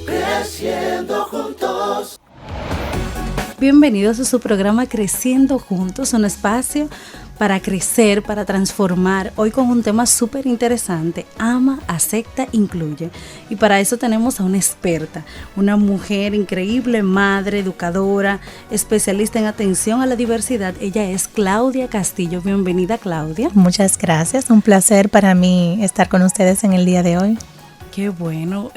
Creciendo juntos. Bienvenidos a su programa Creciendo Juntos, un espacio para crecer, para transformar. Hoy con un tema súper interesante: ama, acepta, incluye. Y para eso tenemos a una experta, una mujer increíble, madre, educadora, especialista en atención a la diversidad. Ella es Claudia Castillo. Bienvenida, Claudia. Muchas gracias, un placer para mí estar con ustedes en el día de hoy. Qué bueno.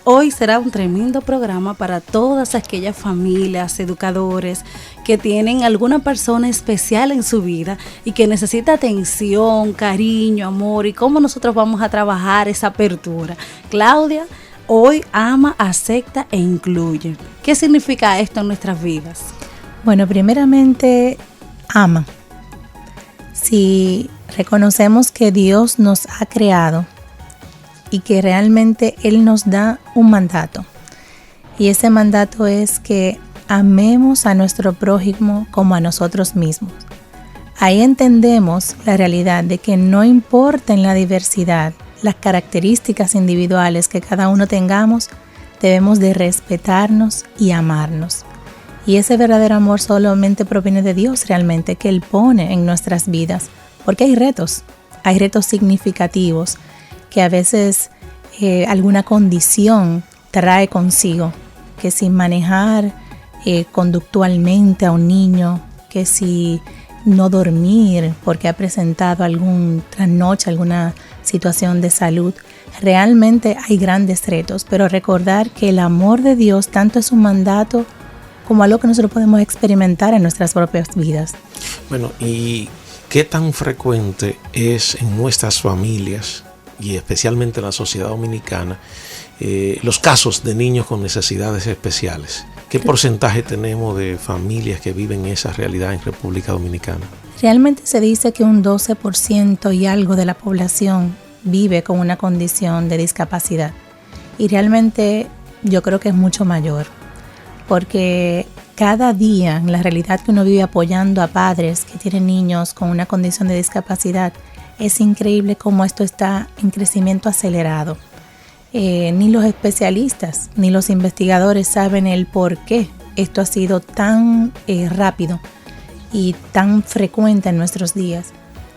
Hoy será un tremendo programa para todas aquellas familias, educadores que tienen alguna persona especial en su vida y que necesita atención, cariño, amor, y cómo nosotros vamos a trabajar esa apertura. Claudia, hoy ama, acepta e incluye. ¿Qué significa esto en nuestras vidas? Bueno, primeramente, ama. Si reconocemos que Dios nos ha creado y que realmente Él nos da un mandato, y ese mandato es que amemos a nuestro prójimo como a nosotros mismos. Ahí entendemos la realidad de que no importa en la diversidad, las características individuales que cada uno tengamos, debemos de respetarnos y amarnos. Y ese verdadero amor solamente proviene de Dios realmente, que Él pone en nuestras vidas, porque hay retos significativos que a veces alguna condición trae consigo, que si manejar conductualmente a un niño, que si no dormir porque ha presentado algún trasnoche, alguna situación de salud. Realmente hay grandes retos, pero recordar que el amor de Dios tanto es un mandato como algo que nosotros podemos experimentar en nuestras propias vidas. Bueno, ¿y qué tan frecuente es en nuestras familias y especialmente en la sociedad dominicana los casos de niños con necesidades especiales? ¿Qué porcentaje tenemos de familias que viven esa realidad en República Dominicana? Realmente se dice que un 12% y algo de la población vive con una condición de discapacidad. Y realmente yo creo que es mucho mayor, porque cada día en la realidad que uno vive apoyando a padres que tienen niños con una condición de discapacidad, es increíble cómo esto está en crecimiento acelerado. Ni los especialistas ni los investigadores saben el por qué esto ha sido tan rápido y tan frecuente en nuestros días.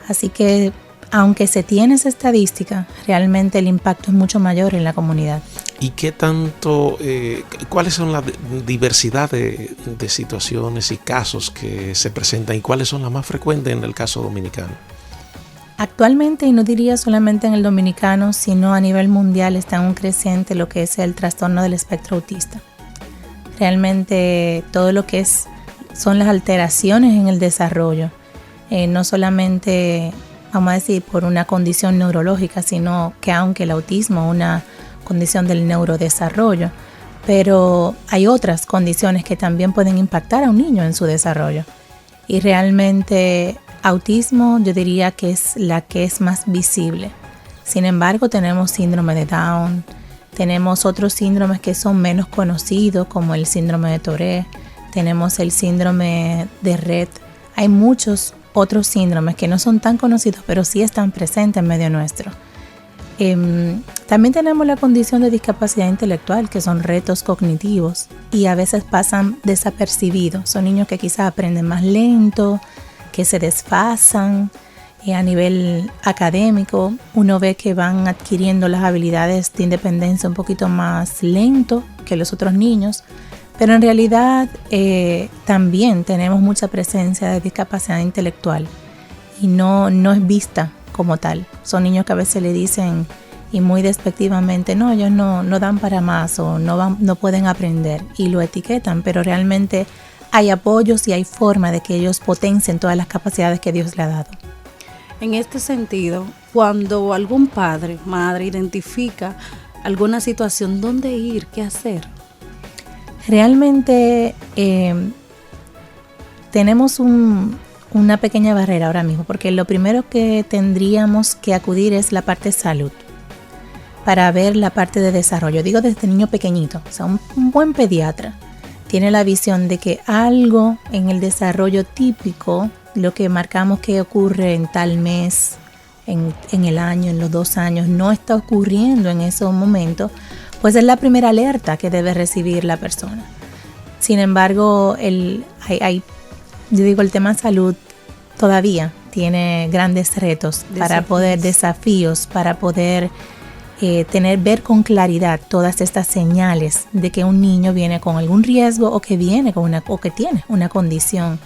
Así que, aunque se tiene esa estadística, realmente el impacto es mucho mayor en la comunidad. ¿Y qué tanto, cuáles son la diversidad de situaciones y casos que se presentan y cuáles son las más frecuentes en el caso dominicano? Actualmente, y no diría solamente en el dominicano, sino a nivel mundial, está en un creciente lo que es el trastorno del espectro autista. Realmente todo lo que son las alteraciones en el desarrollo, no solamente, vamos a decir, por una condición neurológica, sino que aunque el autismo es una condición del neurodesarrollo, pero hay otras condiciones que también pueden impactar a un niño en su desarrollo. Y realmente autismo yo diría que es la que es más visible. Sin embargo, tenemos síndrome de Down, tenemos otros síndromes que son menos conocidos, como el síndrome de Tourette, tenemos el síndrome de Rett. Hay muchos otros síndromes que no son tan conocidos, pero sí están presentes en medio nuestro. También tenemos la condición de discapacidad intelectual, que son retos cognitivos y a veces pasan desapercibidos. Son niños que quizás aprenden más lento, que se desfasan a nivel académico. Uno ve que van adquiriendo las habilidades de independencia un poquito más lento que los otros niños, pero en realidad también tenemos mucha presencia de discapacidad intelectual y no es vista como tal. Son niños que a veces le dicen, y muy despectivamente, no, ellos no dan para más o no pueden aprender, y lo etiquetan, pero realmente hay apoyos y hay forma de que ellos potencien todas las capacidades que Dios le ha dado. En este sentido, cuando algún padre, madre identifica alguna situación, ¿dónde ir? ¿Qué hacer? Realmente tenemos una pequeña barrera ahora mismo, porque lo primero que tendríamos que acudir es la parte de salud, para ver la parte de desarrollo. Digo desde niño pequeñito, o sea, un buen pediatra tiene la visión de que algo en el desarrollo típico, lo que marcamos que ocurre en tal mes en el año, en los 2 años, no está ocurriendo en esos momentos, pues es la primera alerta que debe recibir la persona. Sin embargo, el tema salud todavía tiene grandes retos, desafíos para poder ver con claridad todas estas señales de que un niño viene con algún riesgo o que tiene una condición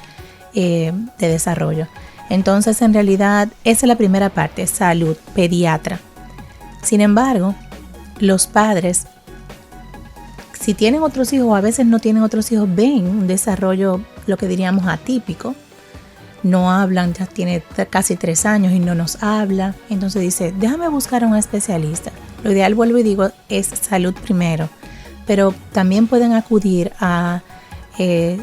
de desarrollo. Entonces, en realidad, esa es la primera parte, salud, pediatra. Sin embargo, los padres, si tienen otros hijos o a veces no tienen otros hijos, ven un desarrollo, lo que diríamos atípico. No hablan, ya tiene casi 3 años y no nos habla. Entonces dice, déjame buscar a un especialista. Lo ideal, vuelvo y digo, es salud primero. Pero también pueden acudir a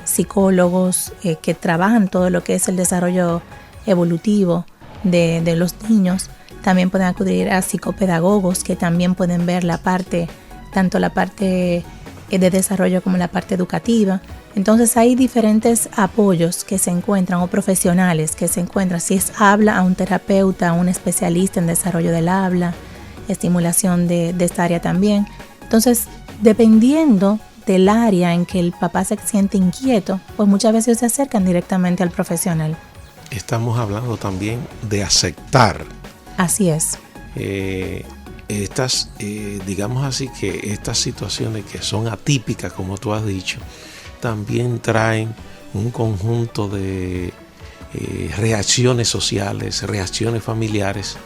psicólogos que trabajan todo lo que es el desarrollo evolutivo de los niños. También pueden acudir a psicopedagogos que también pueden ver tanto la parte de desarrollo como la parte educativa. Entonces hay diferentes apoyos que se encuentran o profesionales que se encuentran. Si es habla, a un terapeuta, a un especialista en desarrollo del habla, estimulación de esta área también. Entonces, dependiendo del área en que el papá se siente inquieto, pues muchas veces se acercan directamente al profesional. Estamos hablando también de aceptar. Así es. Digamos así, que estas situaciones que son atípicas, como tú has dicho, también traen un conjunto de reacciones sociales, reacciones familiares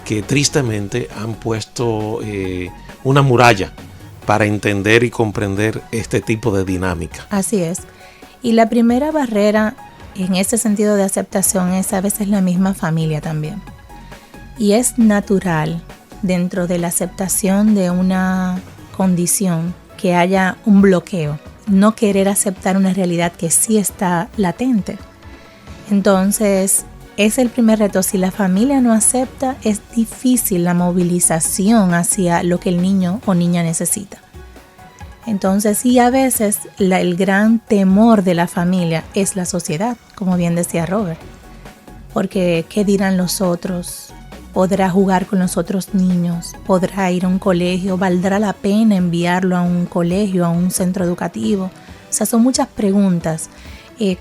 que tristemente han puesto una muralla para entender y comprender este tipo de dinámica. Así es. Y la primera barrera en ese sentido de aceptación es a veces la misma familia también. Y es natural dentro de la aceptación de una condición que haya un bloqueo, no querer aceptar una realidad que sí está latente. Entonces, es el primer reto. Si la familia no acepta, es difícil la movilización hacia lo que el niño o niña necesita. Entonces, y a veces el gran temor de la familia es la sociedad, como bien decía Robert. Porque, ¿qué dirán los otros? ¿Podrá jugar con los otros niños? ¿Podrá ir a un colegio? ¿Valdrá la pena enviarlo a un colegio, a un centro educativo? O sea, son muchas preguntas.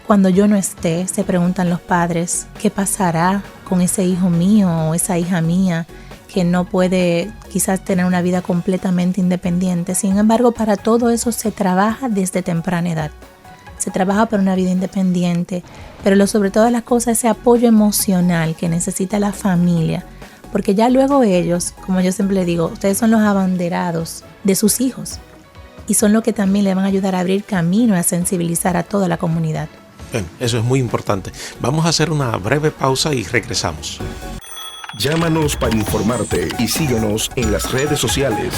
Cuando yo no esté, se preguntan los padres, ¿qué pasará con ese hijo mío o esa hija mía que no puede quizás tener una vida completamente independiente? Sin embargo, para todo eso se trabaja desde temprana edad. Se trabaja por una vida independiente, pero sobre todas las cosas, ese apoyo emocional que necesita la familia. Porque ya luego ellos, como yo siempre les digo, ustedes son los abanderados de sus hijos. Y son los que también le van a ayudar a abrir camino, a sensibilizar a toda la comunidad. Bien, eso es muy importante. Vamos a hacer una breve pausa y regresamos. Llámanos para informarte y síguenos en las redes sociales.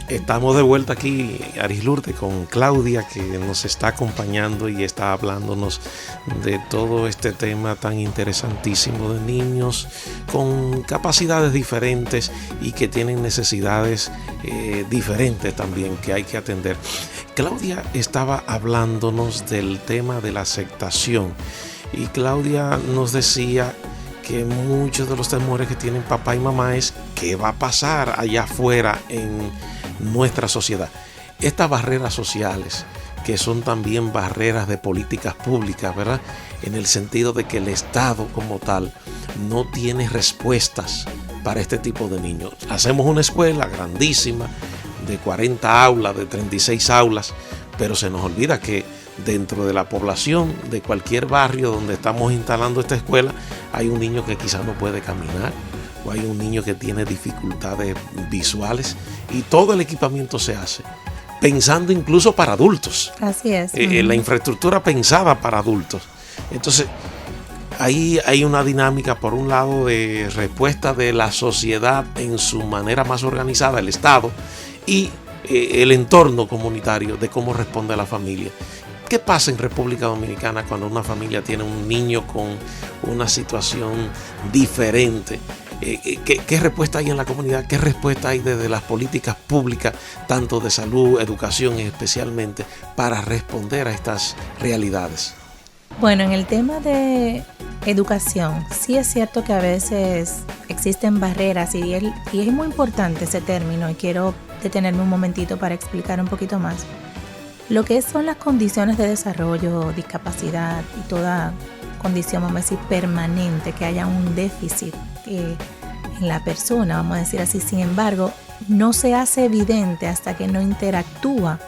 Estamos de vuelta aquí, Aris Lourdes, con Claudia, que nos está acompañando y está hablándonos de todo este tema tan interesantísimo de niños con capacidades diferentes y que tienen necesidades diferentes también que hay que atender. Claudia estaba hablándonos del tema de la aceptación y Claudia nos decía que muchos de los temores que tienen papá y mamá es qué va a pasar allá afuera en nuestra sociedad. Estas barreras sociales, que son también barreras de políticas públicas, ¿verdad? En el sentido de que el Estado como tal no tiene respuestas para este tipo de niños. Hacemos una escuela grandísima de 40 aulas, de 36 aulas, pero se nos olvida que dentro de la población de cualquier barrio donde estamos instalando esta escuela hay un niño que quizás no puede caminar, o hay un niño que tiene dificultades visuales, y todo el equipamiento se hace pensando incluso para adultos. Así es. La infraestructura pensada para adultos. Entonces, ahí hay una dinámica, por un lado, de respuesta de la sociedad en su manera más organizada, el Estado, y el entorno comunitario de cómo responde a la familia. ¿Qué pasa en República Dominicana cuando una familia tiene un niño con una situación diferente? ¿Qué respuesta hay en la comunidad? ¿Qué respuesta hay desde las políticas públicas, tanto de salud, educación especialmente, para responder a estas realidades? Bueno, en el tema de educación, sí es cierto que a veces existen barreras y es muy importante ese término y quiero detenerme un momentito para explicar un poquito más. Lo que son las condiciones de desarrollo, discapacidad y toda condición, vamos a decir, permanente, que haya un déficit en la persona, vamos a decir así. Sin embargo, no se hace evidente hasta que no interactúa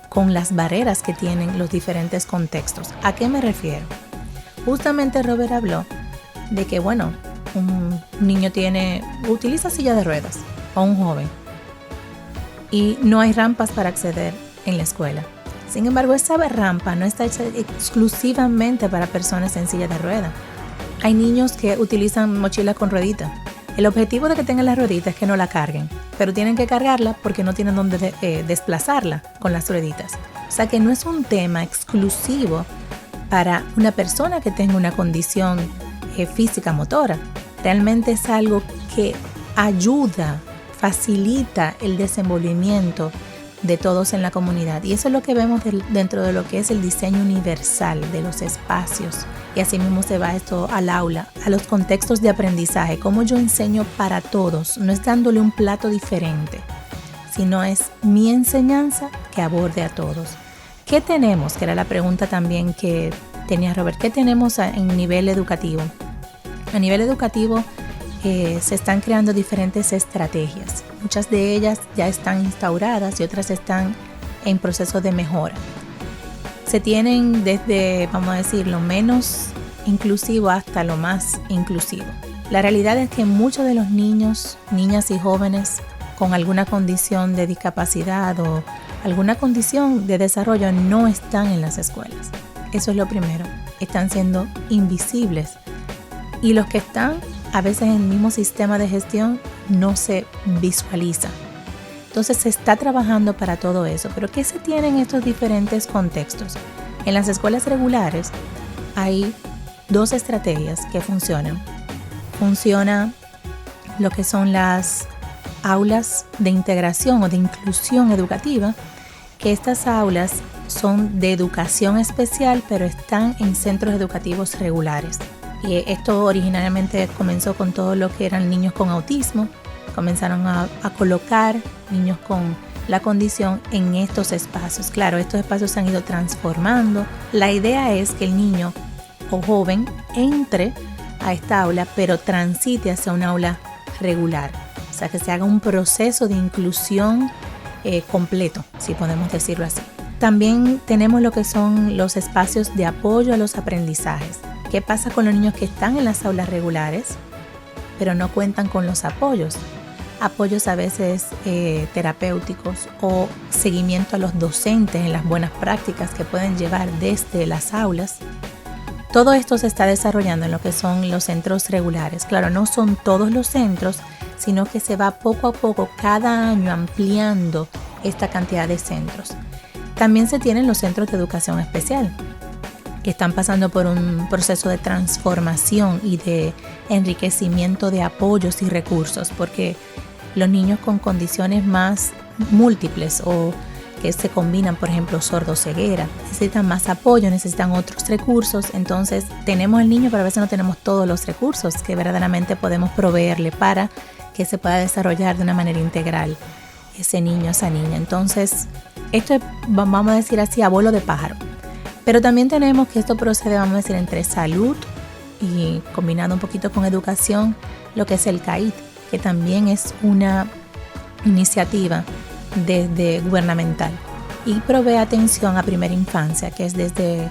con las barreras que tienen los diferentes contextos. ¿A qué me refiero? Justamente Robert habló de que, bueno, un niño utiliza silla de ruedas o un joven y no hay rampas para acceder en la escuela. Sin embargo, esa rampa no está hecha exclusivamente para personas en silla de ruedas. Hay niños que utilizan mochilas con rueditas. El objetivo de que tengan las rueditas es que no la carguen, pero tienen que cargarla porque no tienen dónde desplazarla con las rueditas. O sea que no es un tema exclusivo para una persona que tenga una condición física motora. Realmente es algo que ayuda, facilita el desenvolvimiento de todos en la comunidad. Y eso es lo que vemos dentro de lo que es el diseño universal de los espacios. Y así mismo se va esto al aula, a los contextos de aprendizaje. Cómo yo enseño para todos, no es dándole un plato diferente, sino es mi enseñanza que aborde a todos. ¿Qué tenemos? Que era la pregunta también que tenía Robert. ¿Qué tenemos en nivel educativo? A nivel educativo se están creando diferentes estrategias. Muchas de ellas ya están instauradas y otras están en proceso de mejora. Se tienen desde, vamos a decir, lo menos inclusivo hasta lo más inclusivo. La realidad es que muchos de los niños, niñas y jóvenes con alguna condición de discapacidad o alguna condición de desarrollo no están en las escuelas. Eso es lo primero. Están siendo invisibles. Y los que están, a veces en el mismo sistema de gestión, no se visualiza. Entonces se está trabajando para todo eso. Pero ¿qué se tiene en estos diferentes contextos? En las escuelas regulares hay dos estrategias que funcionan. Funciona lo que son las aulas de integración o de inclusión educativa, que estas aulas son de educación especial, pero están en centros educativos regulares. Y esto originalmente comenzó con todo lo que eran niños con autismo. Comenzaron a colocar niños con la condición en estos espacios. Claro, estos espacios se han ido transformando. La idea es que el niño o joven entre a esta aula, pero transite hacia una aula regular. O sea, que se haga un proceso de inclusión completo, si podemos decirlo así. También tenemos lo que son los espacios de apoyo a los aprendizajes. ¿Qué pasa con los niños que están en las aulas regulares, pero no cuentan con los apoyos? Apoyos a veces terapéuticos o seguimiento a los docentes en las buenas prácticas que pueden llevar desde las aulas. Todo esto se está desarrollando en lo que son los centros regulares. Claro, no son todos los centros, sino que se va poco a poco cada año ampliando esta cantidad de centros. También se tienen los centros de educación especial, que están pasando por un proceso de transformación y de enriquecimiento de apoyos y recursos, porque los niños con condiciones más múltiples o que se combinan, por ejemplo, sordo-ceguera, necesitan más apoyo, necesitan otros recursos. Entonces tenemos el niño, pero a veces no tenemos todos los recursos que verdaderamente podemos proveerle para que se pueda desarrollar de una manera integral ese niño, esa niña. Entonces esto es, vamos a decir así, a vuelo de pájaro. Pero también tenemos que esto procede, vamos a decir, entre salud y combinado un poquito con educación, lo que es el CAIT, que también es una iniciativa desde gubernamental y provee atención a primera infancia, que es desde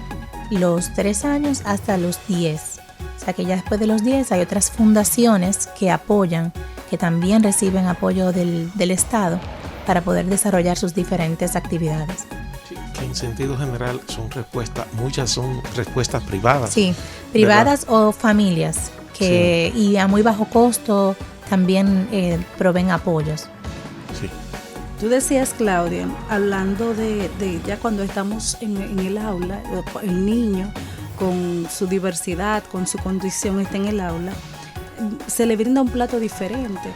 los 3 años hasta los 10. O sea que ya después de los 10 hay otras fundaciones que apoyan, que también reciben apoyo del Estado para poder desarrollar sus diferentes actividades. Que en sentido general muchas son respuestas privadas. Sí, privadas, ¿verdad? O familias que sí. Y a muy bajo costo también proveen apoyos. Sí. Tú decías, Claudia, hablando de ya cuando estamos en el aula, el niño con su diversidad, con su condición está en el aula, se le brinda un plato diferente.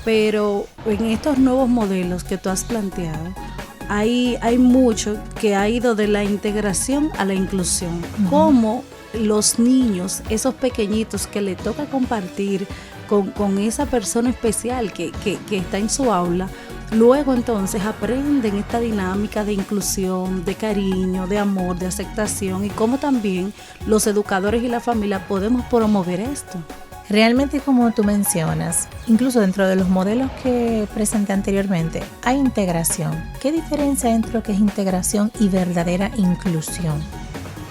Pero en estos nuevos modelos que tú has planteado, hay mucho que ha ido de la integración a la inclusión. Cómo los niños, esos pequeñitos que le toca compartir con esa persona especial que está en su aula, luego entonces aprenden esta dinámica de inclusión, de cariño, de amor, de aceptación, y cómo también los educadores y la familia podemos promover esto. Realmente, como tú mencionas, incluso dentro de los modelos que presenté anteriormente, hay integración. ¿Qué diferencia hay entre lo que es integración y verdadera inclusión?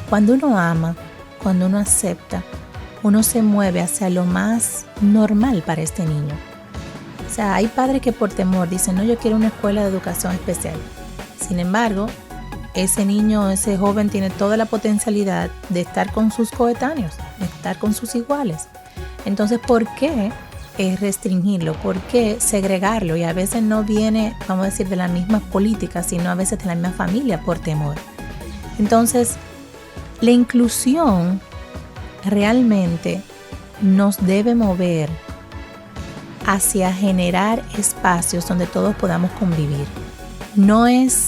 Cuando uno ama, cuando uno acepta, uno se mueve hacia lo más normal para este niño. O sea, hay padres que por temor dicen, no, yo quiero una escuela de educación especial. Sin embargo, ese niño, ese joven tiene toda la potencialidad de estar con sus coetáneos, de estar con sus iguales. Entonces, ¿por qué restringirlo? ¿Por qué segregarlo? Y a veces no viene, vamos a decir, de las mismas políticas, sino a veces de la misma familia por temor. Entonces, la inclusión realmente nos debe mover hacia generar espacios donde todos podamos convivir. No es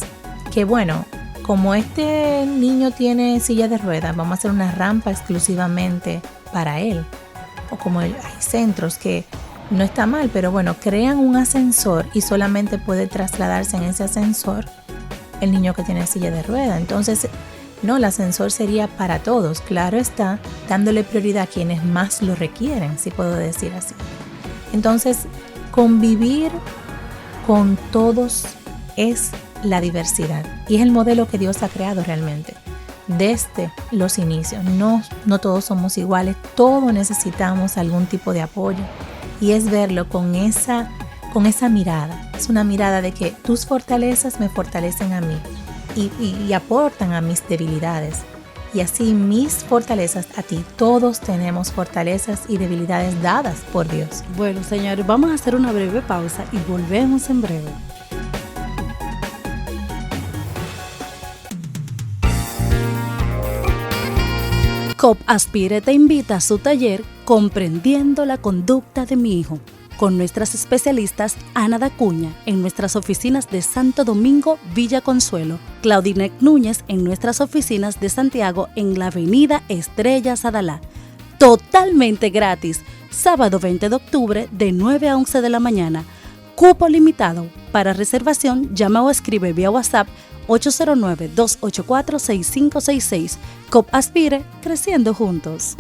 que, bueno, como este niño tiene silla de ruedas, vamos a hacer una rampa exclusivamente para él. O como hay centros que no está mal, pero bueno, crean un ascensor y solamente puede trasladarse en ese ascensor el niño que tiene silla de ruedas. Entonces, no, el ascensor sería para todos, claro está, dándole prioridad a quienes más lo requieren, si puedo decir así. Entonces, convivir con todos es la diversidad y es el modelo que Dios ha creado realmente. Desde los inicios, no todos somos iguales, todos necesitamos algún tipo de apoyo, y es verlo con esa mirada. Es una mirada de que tus fortalezas me fortalecen a mí y aportan a mis debilidades, y así mis fortalezas a ti. Todos tenemos fortalezas y debilidades dadas por Dios. Bueno, señores, vamos a hacer una breve pausa y volvemos en breve. COP Aspire te invita a su taller Comprendiendo la conducta de mi hijo, con nuestras especialistas Ana Dacuña en nuestras oficinas de Santo Domingo, Villa Consuelo, Claudinec Núñez en nuestras oficinas de Santiago en la avenida Estrellas Adalá. Totalmente gratis, sábado 20 de octubre de 9 a 11 de la mañana. Cupo limitado. Para reservación, llama o escribe vía WhatsApp 809-284-6566. COP Aspire, creciendo juntos.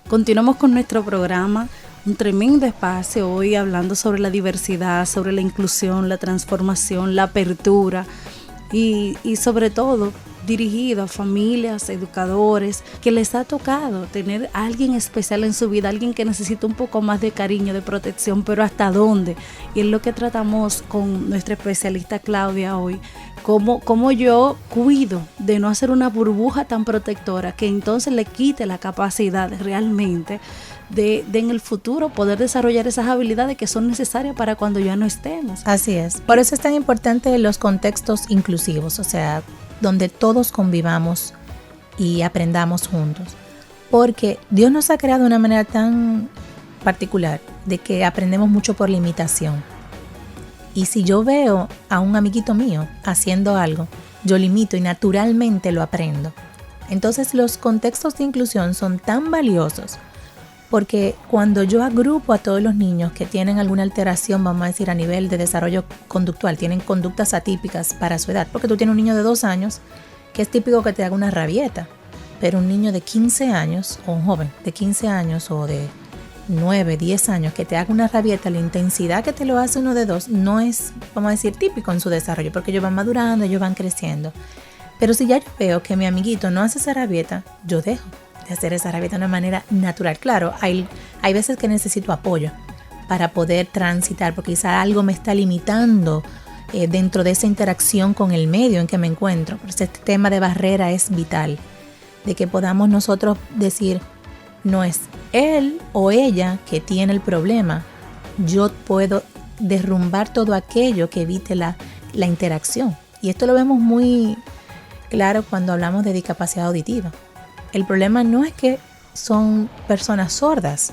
Continuamos con nuestro programa, un tremendo espacio hoy hablando sobre la diversidad, sobre la inclusión, la transformación, la apertura y sobre todo dirigido a familias, educadores, que les ha tocado tener a alguien especial en su vida, alguien que necesita un poco más de cariño, de protección, pero ¿hasta dónde? Y es lo que tratamos con nuestra especialista Claudia hoy. Cómo yo cuido de no hacer una burbuja tan protectora que entonces le quite la capacidad realmente de en el futuro poder desarrollar esas habilidades que son necesarias para cuando ya no estemos. Así es. Por eso es tan importante los contextos inclusivos, o sea, donde todos convivamos y aprendamos juntos. Porque Dios nos ha creado de una manera tan particular de que aprendemos mucho por la imitación. Y si yo veo a un amiguito mío haciendo algo, yo lo imito y naturalmente lo aprendo. Entonces los contextos de inclusión son tan valiosos porque cuando yo agrupo a todos los niños que tienen alguna alteración, vamos a decir a nivel de desarrollo conductual, tienen conductas atípicas para su edad, porque tú tienes un niño de 2 años que es típico que te haga una rabieta, pero un niño de 15 años o un joven de 15 años o de 9, 10 años que te haga una rabieta, la intensidad que te lo hace uno de 2 no es, vamos a decir, típico en su desarrollo, porque ellos van madurando, ellos van creciendo. Pero si ya yo veo que mi amiguito no hace esa rabieta, yo dejo de hacer esa rabieta de una manera natural. Claro, hay veces que necesito apoyo para poder transitar, porque quizá algo me está limitando dentro de esa interacción con el medio en que me encuentro. Por eso este tema de barrera es vital, de que podamos nosotros decir, no es él o ella que tiene el problema, yo puedo derrumbar todo aquello que evite la interacción. Y esto lo vemos muy claro cuando hablamos de discapacidad auditiva. El problema no es que son personas sordas,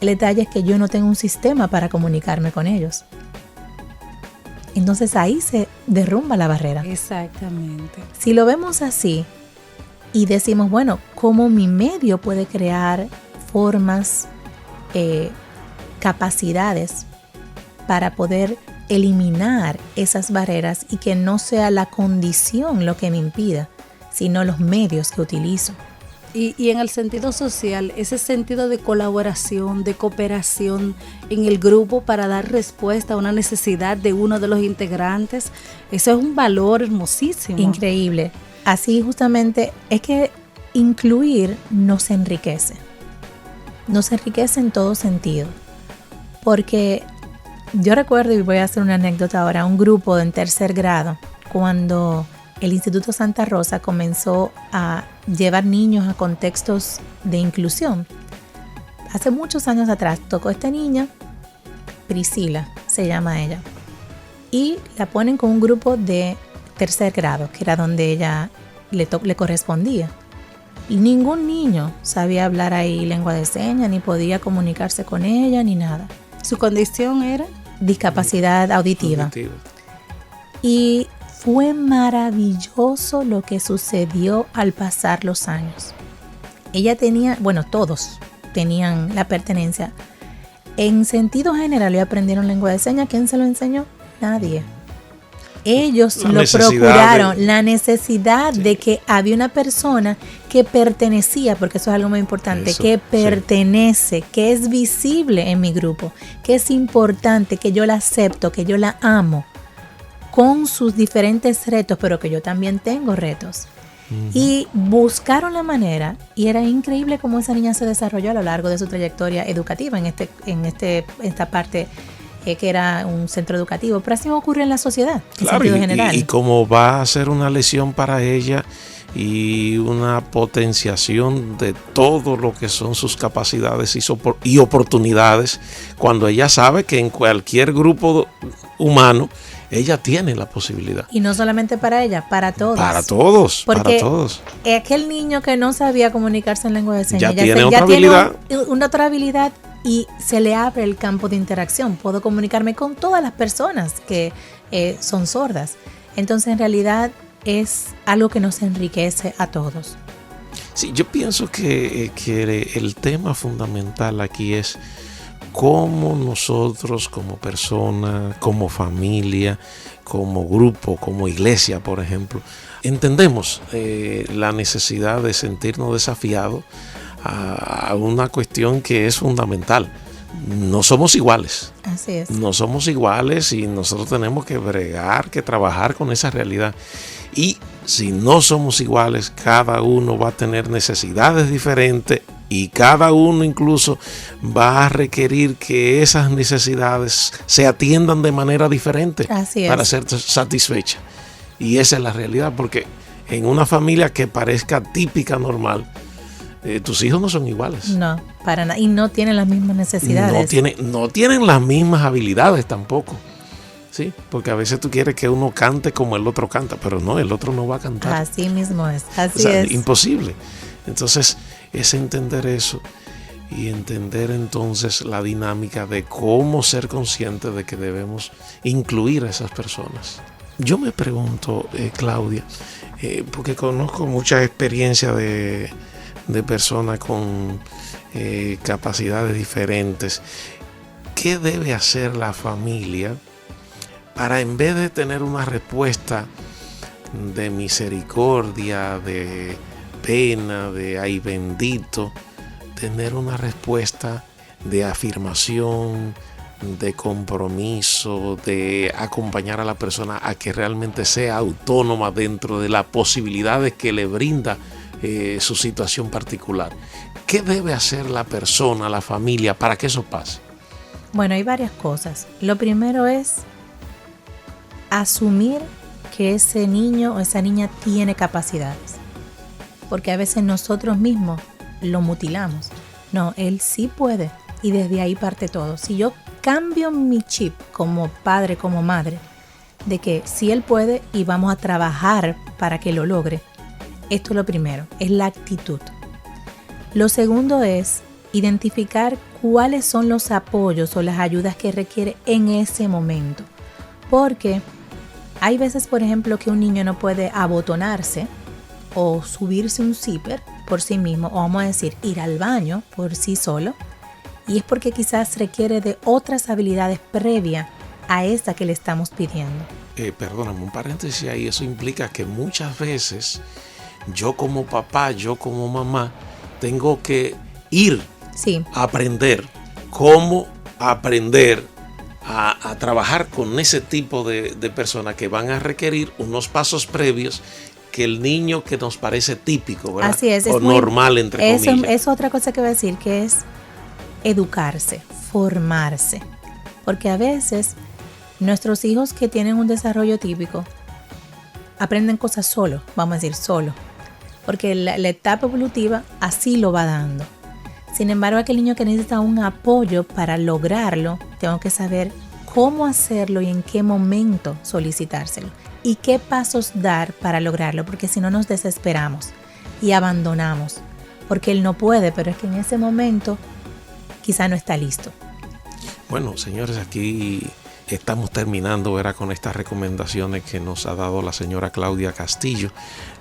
El detalle es que yo no tengo un sistema para comunicarme con ellos. Entonces ahí se derrumba la barrera. Exactamente. Si lo vemos así y decimos, bueno, ¿cómo mi medio puede crear formas, capacidades para poder eliminar esas barreras y que no sea la condición lo que me impida, sino los medios que utilizo? Y en el sentido social, ese sentido de colaboración, de cooperación en el grupo para dar respuesta a una necesidad de uno de los integrantes, eso es un valor hermosísimo. Increíble. Así justamente es que incluir nos enriquece. Nos enriquece en todo sentido. Porque yo recuerdo, y voy a hacer una anécdota ahora, un grupo en tercer grado, cuando el Instituto Santa Rosa comenzó a llevar niños a contextos de inclusión. Hace muchos años atrás tocó esta niña, Priscila se llama ella, y la ponen con un grupo de tercer grado, que era donde ella le correspondía. Y ningún niño sabía hablar ahí lengua de señas, ni podía comunicarse con ella, ni nada. ¿Su condición era? Discapacidad auditiva. Y fue maravilloso lo que sucedió al pasar los años. Ella tenía, bueno, todos tenían la pertenencia. En sentido general, ellos aprendieron lengua de señas. ¿Quién se lo enseñó? Nadie. Ellos lo procuraron, la necesidad de que había una persona que pertenecía, porque eso es algo muy importante, que pertenece, que es visible en mi grupo, que es importante, que yo la acepto, que yo la amo, con sus diferentes retos, pero que yo también tengo retos. Y buscaron la manera, y era increíble cómo esa niña se desarrolló a lo largo de su trayectoria educativa en esta parte que era un centro educativo, pero así ocurre en la sociedad, en sentido general. Y como va a ser una lesión para ella y una potenciación de todo lo que son sus capacidades y oportunidades, cuando ella sabe que en cualquier grupo humano ella tiene la posibilidad. Y no solamente para ella, para todos. Para todos, porque para todos. Aquel niño que no sabía comunicarse en lengua de señas, ya tiene una otra habilidad y se le abre el campo de interacción. Puedo comunicarme con todas las personas que son sordas. Entonces, en realidad, es algo que nos enriquece a todos. Sí, yo pienso que el tema fundamental aquí es cómo nosotros como persona, como familia, como grupo, como iglesia, por ejemplo, entendemos la necesidad de sentirnos desafiados a una cuestión que es fundamental. No somos iguales. Así es. No somos iguales y nosotros tenemos que bregar, que trabajar con esa realidad. Y si no somos iguales, cada uno va a tener necesidades diferentes y cada uno incluso va a requerir que esas necesidades se atiendan de manera diferente para ser satisfechas. Y esa es la realidad, porque en una familia que parezca típica, normal, tus hijos no son iguales. No, para nada. Y no tienen las mismas necesidades. No tienen las mismas habilidades tampoco. Sí, porque a veces tú quieres que uno cante como el otro canta, pero no, el otro no va a cantar. Así mismo es. Así es. Imposible. Entonces, es entender eso y entender entonces la dinámica de cómo ser consciente de que debemos incluir a esas personas. Yo me pregunto, Claudia, porque conozco mucha experiencia de personas con capacidades diferentes. ¿Qué debe hacer la familia para, en vez de tener una respuesta de misericordia, de pena, de ay bendito, tener una respuesta de afirmación, de compromiso, de acompañar a la persona a que realmente sea autónoma dentro de las posibilidades que le brinda su situación particular? ¿Qué debe hacer la persona, la familia, para que eso pase? Bueno, hay varias cosas. Lo primero es asumir que ese niño o esa niña tiene capacidades, porque a veces nosotros mismos lo mutilamos. No, él sí puede, y desde ahí parte todo. Si yo cambio mi chip como padre, como madre, de que sí él puede y vamos a trabajar para que lo logre, esto es lo primero, es la actitud. Lo segundo es identificar cuáles son los apoyos o las ayudas que requiere en ese momento. Porque hay veces, por ejemplo, que un niño no puede abotonarse o subirse un zipper por sí mismo, o vamos a decir, ir al baño por sí solo, y es porque quizás requiere de otras habilidades previas a esta que le estamos pidiendo. Perdóname, un paréntesis ahí. Eso implica que muchas veces yo como papá, yo como mamá, tengo que ir a aprender cómo aprender a trabajar con ese tipo de personas que van a requerir unos pasos previos que el niño que nos parece típico, ¿verdad? Así es, o normal, entre comillas. Es otra cosa que voy a decir, que es educarse, formarse. Porque a veces nuestros hijos que tienen un desarrollo típico aprenden cosas solo, vamos a decir solo, porque la etapa evolutiva así lo va dando. Sin embargo, aquel niño que necesita un apoyo para lograrlo, tengo que saber cómo hacerlo y en qué momento solicitárselo y qué pasos dar para lograrlo, porque si no nos desesperamos y abandonamos, porque él no puede, pero es que en ese momento quizá no está listo. Bueno, señores, aquí estamos terminando, ¿verdad?, con estas recomendaciones que nos ha dado la señora Claudia Castillo.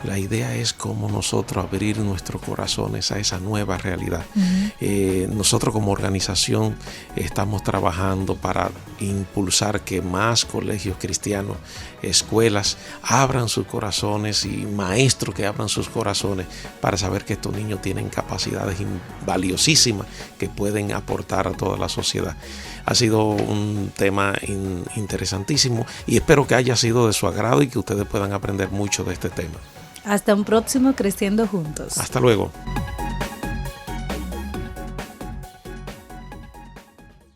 La idea es cómo nosotros abrir nuestros corazones a esa nueva realidad. Nosotros como organización estamos trabajando para impulsar que más colegios cristianos, escuelas, abran sus corazones y maestros que abran sus corazones para saber que estos niños tienen capacidades valiosísimas que pueden aportar a toda la sociedad. Ha sido un tema interesantísimo y espero que haya sido de su agrado y que ustedes puedan aprender mucho de este tema. Hasta un próximo Creciendo Juntos. Hasta luego.